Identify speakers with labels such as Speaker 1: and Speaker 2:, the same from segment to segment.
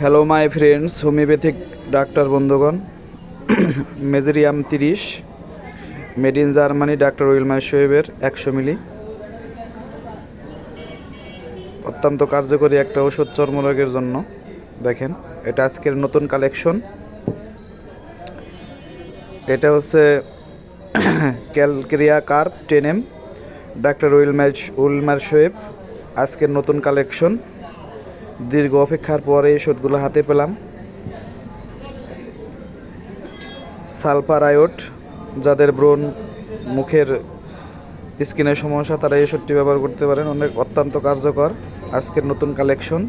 Speaker 1: Hello my friends, homeopathic doctor বন্ধুগণ। Mezereum 30 made in Germany, doctor Willmar শোয়েবের 100 ml. অত্যন্ত কার্যকরী একটা ওষুধ চর্মরোগের জন্য। দেখেন, এটা আজকের নতুন কালেকশন। এটা হচ্ছে calcarea carp 10M, doctor Wilmar Shoaib, আজকের নতুন কালেকশন। দীর্ঘ অপেক্ষার পরে এই ওষুধগুলো হাতে পেলাম। সালফার আয়োড, যাদের ব্রণ, মুখের স্কিনের সমস্যা, তারা এই ওষুধটি ব্যবহার করতে পারেন। অত্যন্ত কার্যকর। আজকের নতুন কালেকশন,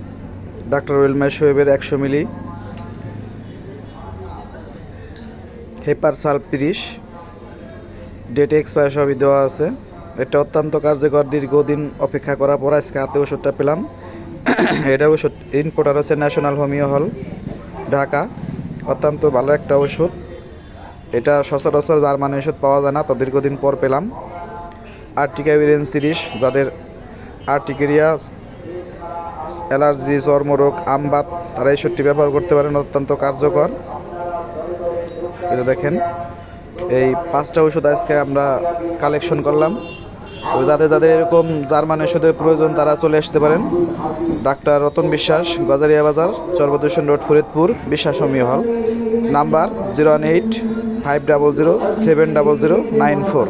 Speaker 1: ডাক্তার উইলমার শোয়েবের 100 মিলি। হেপার সালফ 30, ডেট এক্সপায়ার সবই দেওয়া আছে। এটা অত্যন্ত কার্যকর। দীর্ঘদিন অপেক্ষা করার পর আজকে হাতে ওষুধটা পেলাম। এটা ওষুধ ইম্পোর্টার হচ্ছে ন্যাশনাল হোমিও হল, ঢাকা। অত্যন্ত ভালো একটা ওষুধ। এটা সচরাচর জার্মানি ওষুধ পাওয়া যায় না, তো দীর্ঘদিন পর পেলাম। আর্টিকা উইরেন্স 30, যাদের আর্টিকেরিয়া, অ্যালার্জি, চর্মরোগ, আমবাত, তারা এই ওষুধটি ব্যবহার করতে পারেন। অত্যন্ত কার্যকর। এটা দেখেন, এই 5টা ওষুধ আজকে আমরা কালেকশন করলাম। তো যাদের এরকম জার্মান ওষুধের প্রয়োজন, তারা চলে আসতে পারেন। ডাক্তার রতন বিশ্বাস, গজারিয়া বাজার, চরবদূষণ রোড, ফরিদপুর, বিশ্বাস হোমিও হল। নাম্বার 018-500-70094।